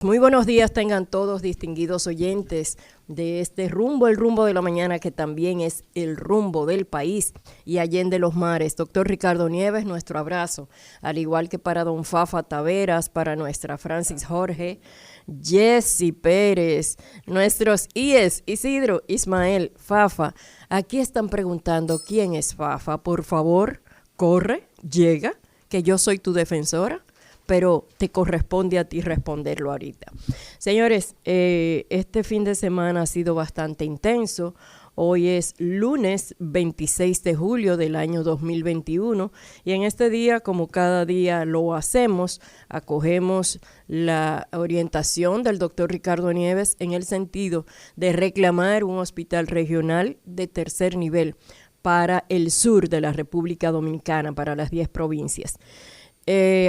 Muy buenos días tengan todos distinguidos oyentes de este rumbo, el rumbo de la mañana, que también es el rumbo del país y allende los mares. Doctor Ricardo Nieves, nuestro abrazo, al igual que para don Fafa Taveras, para nuestra Francis Jorge, Jessy Pérez, nuestros IES, Isidro, Ismael, Fafa. Aquí están preguntando quién es Fafa. Por favor, corre, llega, que yo soy tu defensora, pero te corresponde a ti responderlo ahorita. Señores, este fin de semana ha sido bastante intenso. Hoy es lunes 26 de julio del año 2021 y en este día, como cada día lo hacemos, acogemos la orientación del doctor Ricardo Nieves en el sentido de reclamar un hospital regional de tercer nivel para el sur de la República Dominicana, para las 10 provincias.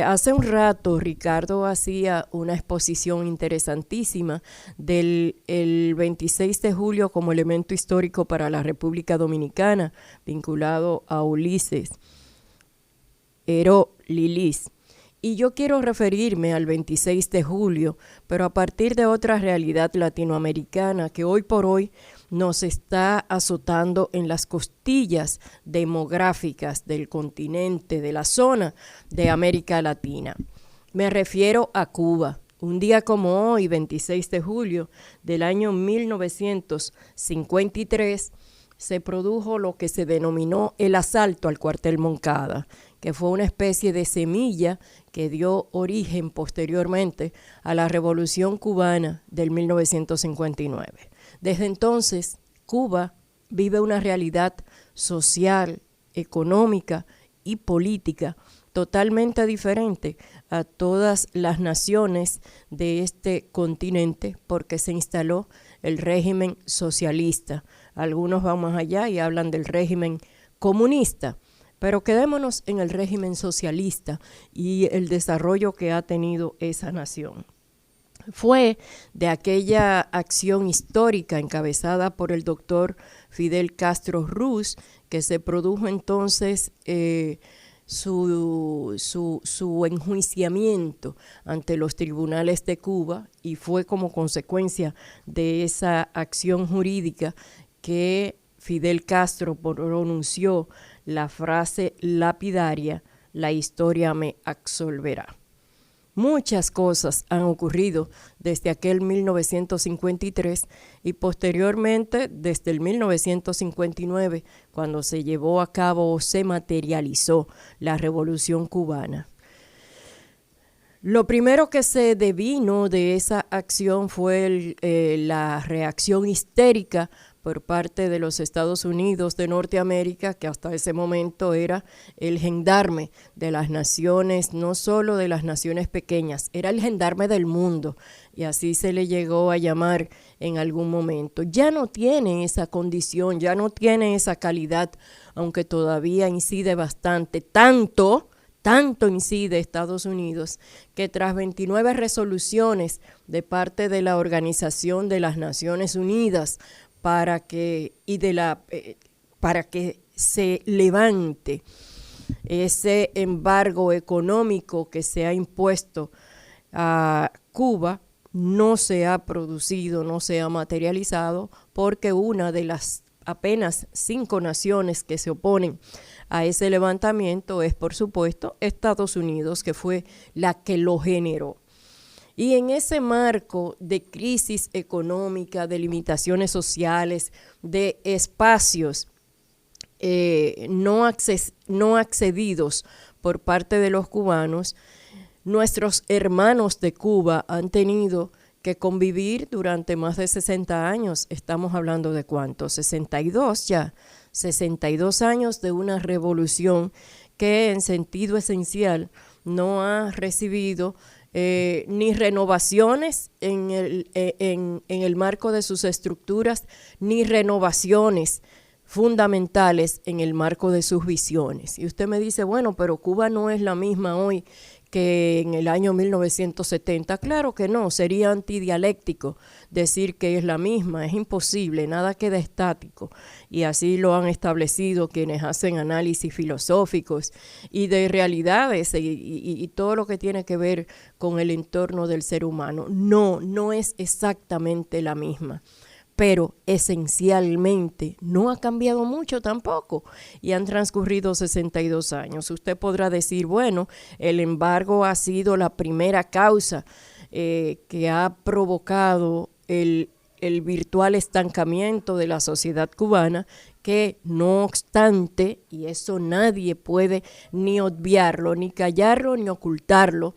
Hace un rato Ricardo hacía una exposición interesantísima del el 26 de julio como elemento histórico para la República Dominicana, vinculado a Ulises Heró Lilis. Y yo quiero referirme al 26 de julio, pero a partir de otra realidad latinoamericana que hoy por hoy nos está azotando en las costillas demográficas del continente, de la zona de América Latina. Me refiero a Cuba. Un día como hoy, 26 de julio del año 1953, se produjo lo que se denominó el asalto al cuartel Moncada, que fue una especie de semilla que dio origen posteriormente a la Revolución Cubana del 1959. Desde entonces, Cuba vive una realidad social, económica y política totalmente diferente a todas las naciones de este continente porque se instaló el régimen socialista. Algunos van más allá y hablan del régimen comunista, pero quedémonos en el régimen socialista y el desarrollo que ha tenido esa nación. Fue de aquella acción histórica encabezada por el doctor Fidel Castro Ruz que se produjo entonces su enjuiciamiento ante los tribunales de Cuba, y fue como consecuencia de esa acción jurídica que Fidel Castro pronunció la frase lapidaria: la historia me absolverá. Muchas cosas han ocurrido desde aquel 1953 y posteriormente desde el 1959, cuando se llevó a cabo o se materializó la Revolución Cubana. Lo primero que se devino de esa acción fue la reacción histérica por parte de los Estados Unidos de Norteamérica, que hasta ese momento era el gendarme de las naciones, no solo de las naciones pequeñas, era el gendarme del mundo, y así se le llegó a llamar en algún momento. Ya no tiene esa condición, ya no tiene esa calidad, aunque todavía incide bastante, tanto incide Estados Unidos, que tras 29 resoluciones de parte de la Organización de las Naciones Unidas para que se levante ese embargo económico que se ha impuesto a Cuba, no se ha producido, no se ha materializado, porque una de las apenas 5 naciones que se oponen a ese levantamiento es, por supuesto, Estados Unidos, que fue la que lo generó. Y en ese marco de crisis económica, de limitaciones sociales, de espacios no accedidos por parte de los cubanos, nuestros hermanos de Cuba han tenido que convivir durante más de 60 años. Estamos hablando de ¿cuánto? 62 ya. 62 años de una revolución que en sentido esencial no ha recibido ni renovaciones en el marco de sus estructuras, ni renovaciones fundamentales en el marco de sus visiones. Y usted me dice, bueno, pero Cuba no es la misma hoy que en el año 1970. Claro que no, sería antidialéctico decir que es la misma, es imposible, nada queda estático. Y así lo han establecido quienes hacen análisis filosóficos y de realidades y todo lo que tiene que ver con el entorno del ser humano. No es exactamente la misma, pero esencialmente no ha cambiado mucho tampoco y han transcurrido 62 años. Usted podrá decir, bueno, el embargo ha sido la primera causa que ha provocado el virtual estancamiento de la sociedad cubana, que no obstante, y eso nadie puede ni obviarlo, ni callarlo, ni ocultarlo,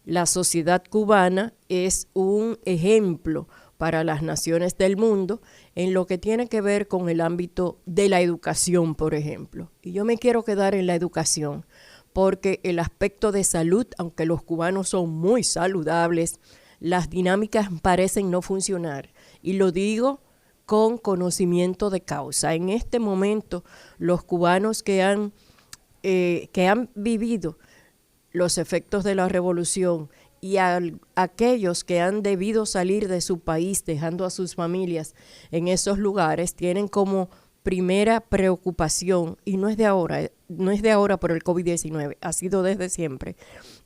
la sociedad cubana es un ejemplo para las naciones del mundo en lo que tiene que ver con el ámbito de la educación, por ejemplo. Y yo me quiero quedar en la educación, porque el aspecto de salud, aunque los cubanos son muy saludables, las dinámicas parecen no funcionar. Y lo digo con conocimiento de causa. En este momento, los cubanos que han vivido los efectos de la revolución y aquellos que han debido salir de su país dejando a sus familias en esos lugares tienen como primera preocupación, y no es de ahora por el COVID-19, ha sido desde siempre,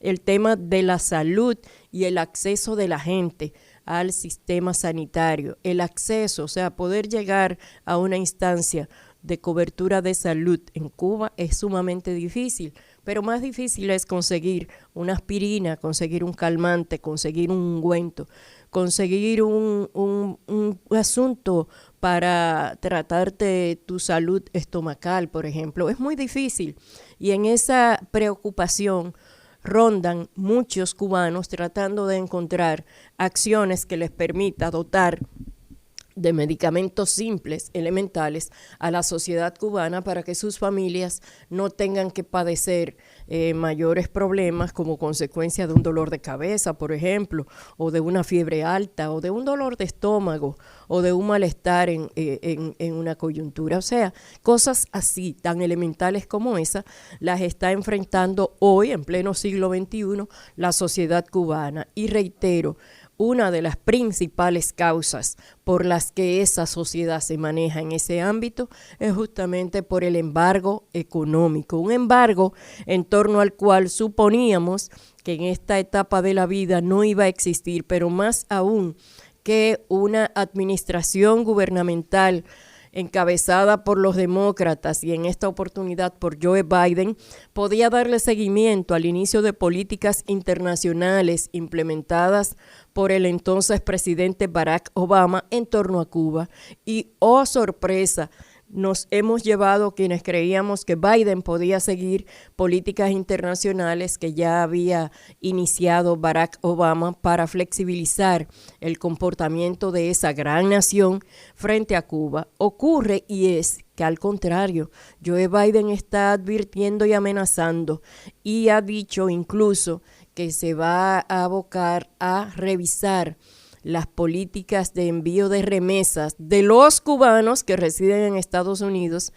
el tema de la salud y el acceso de la gente al sistema sanitario. El acceso, o sea, poder llegar a una instancia de cobertura de salud en Cuba es sumamente difícil, pero más difícil es conseguir una aspirina, conseguir un calmante, conseguir un ungüento, conseguir un asunto para tratarte tu salud estomacal, por ejemplo. Es muy difícil y en esa preocupación rondan muchos cubanos tratando de encontrar acciones que les permita dotar de medicamentos simples, elementales, a la sociedad cubana para que sus familias no tengan que padecer mayores problemas como consecuencia de un dolor de cabeza, por ejemplo, o de una fiebre alta, o de un dolor de estómago, o de un malestar en una coyuntura. O sea, cosas así, tan elementales como esa, las está enfrentando hoy, en pleno siglo XXI, la sociedad cubana. Y reitero, una de las principales causas por las que esa sociedad se maneja en ese ámbito es justamente por el embargo económico, un embargo en torno al cual suponíamos que en esta etapa de la vida no iba a existir, pero más aún que una administración gubernamental encabezada por los demócratas y en esta oportunidad por Joe Biden, podía darle seguimiento al inicio de políticas internacionales implementadas por el entonces presidente Barack Obama en torno a Cuba. Y, oh sorpresa, nos hemos llevado quienes creíamos que Biden podía seguir políticas internacionales que ya había iniciado Barack Obama para flexibilizar el comportamiento de esa gran nación frente a Cuba. Ocurre y es que al contrario, Joe Biden está advirtiendo y amenazando y ha dicho incluso que se va a abocar a revisar las políticas de envío de remesas de los cubanos que residen en Estados Unidos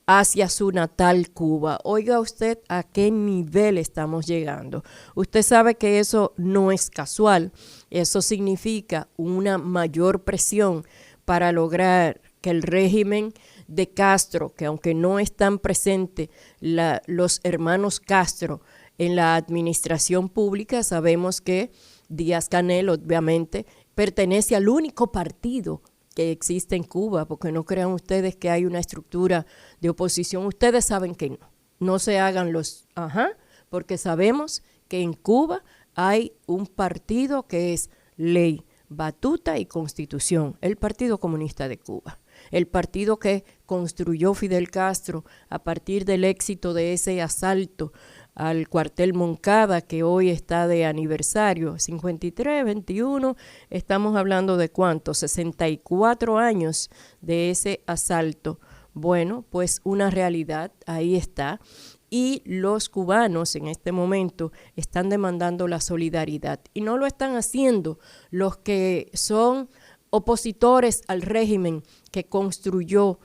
hacia su natal Cuba. Oiga usted a qué nivel estamos llegando. Usted sabe que eso no es casual. Eso significa una mayor presión para lograr que el régimen de Castro, que aunque no están presentes los hermanos Castro en la administración pública, sabemos que Díaz-Canel obviamente pertenece al único partido que existe en Cuba, porque no crean ustedes que hay una estructura de oposición. Ustedes saben que no. No se hagan los porque sabemos que en Cuba hay un partido que es ley, batuta y constitución, el Partido Comunista de Cuba. El partido que construyó Fidel Castro a partir del éxito de ese asalto al cuartel Moncada, que hoy está de aniversario, 53, 21, estamos hablando de ¿cuánto? 64 años de ese asalto. Bueno, pues una realidad, ahí está. Y los cubanos en este momento están demandando la solidaridad. Y no lo están haciendo los que son opositores al régimen que construyó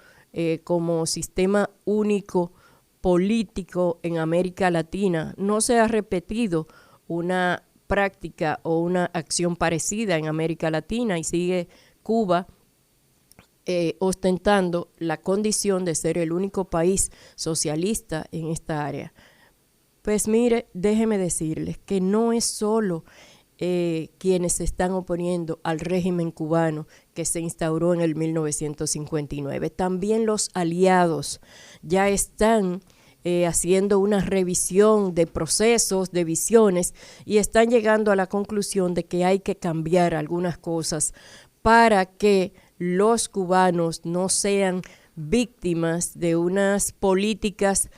como sistema único político en América Latina. No se ha repetido una práctica o una acción parecida en América Latina y sigue Cuba ostentando la condición de ser el único país socialista en esta área. Pues mire, déjeme decirles que no es solo quienes se están oponiendo al régimen cubano que se instauró en el 1959. También los aliados ya están haciendo una revisión de procesos, de visiones, y están llegando a la conclusión de que hay que cambiar algunas cosas para que los cubanos no sean víctimas de unas políticas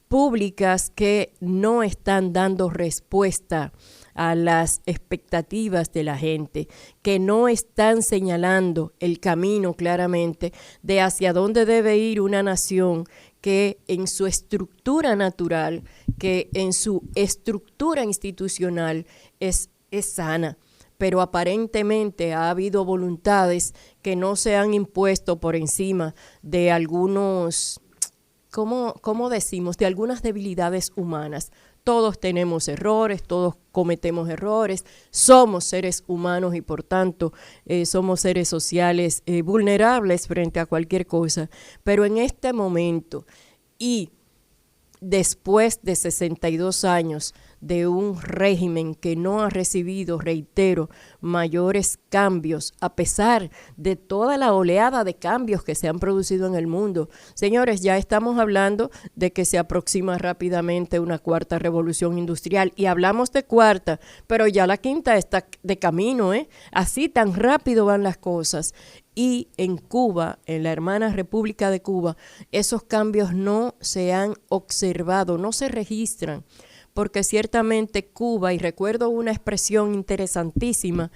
públicas que no están dando respuesta a las expectativas de la gente, que no están señalando el camino claramente de hacia dónde debe ir una nación que en su estructura natural, que en su estructura institucional es sana. Pero aparentemente ha habido voluntades que no se han impuesto por encima de algunos, ¿cómo decimos?, de algunas debilidades humanas. Todos tenemos errores, todos cometemos errores, somos seres humanos y por tanto somos seres sociales vulnerables frente a cualquier cosa. Pero en este momento y después de 62 años de un régimen que no ha recibido, reitero, mayores cambios, a pesar de toda la oleada de cambios que se han producido en el mundo. Señores, ya estamos hablando de que se aproxima rápidamente una cuarta revolución industrial, y hablamos de cuarta, pero ya la quinta está de camino, Así tan rápido van las cosas. Y en Cuba, en la hermana República de Cuba, esos cambios no se han observado, no se registran, porque ciertamente Cuba, y recuerdo una expresión interesantísima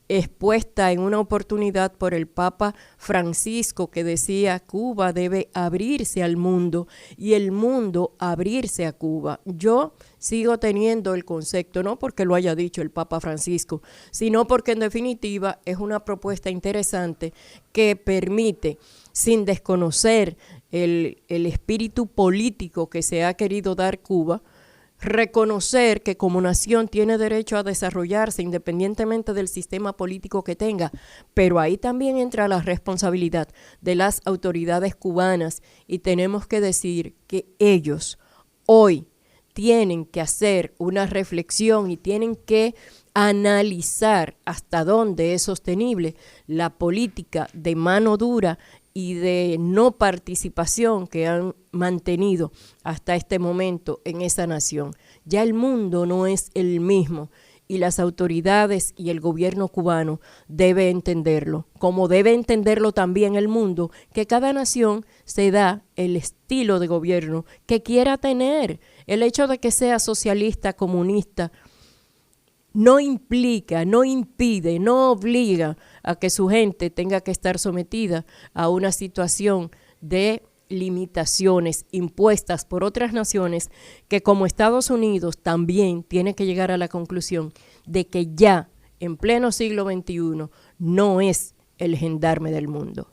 expuesta en una oportunidad por el Papa Francisco, que decía: Cuba debe abrirse al mundo y el mundo abrirse a Cuba. Yo sigo teniendo el concepto, no porque lo haya dicho el Papa Francisco, sino porque en definitiva es una propuesta interesante que permite, sin desconocer el espíritu político que se ha querido dar Cuba, reconocer que como nación tiene derecho a desarrollarse independientemente del sistema político que tenga, pero ahí también entra la responsabilidad de las autoridades cubanas, y tenemos que decir que ellos hoy tienen que hacer una reflexión y tienen que analizar hasta dónde es sostenible la política de mano dura y de no participación que han mantenido hasta este momento en esa nación. Ya el mundo no es el mismo y las autoridades y el gobierno cubano debe entenderlo, como debe entenderlo también el mundo, que cada nación se da el estilo de gobierno que quiera tener. El hecho de que sea socialista, comunista, no implica, no impide, no obliga a que su gente tenga que estar sometida a una situación de limitaciones impuestas por otras naciones que, como Estados Unidos, también tiene que llegar a la conclusión de que ya en pleno siglo XXI no es el gendarme del mundo.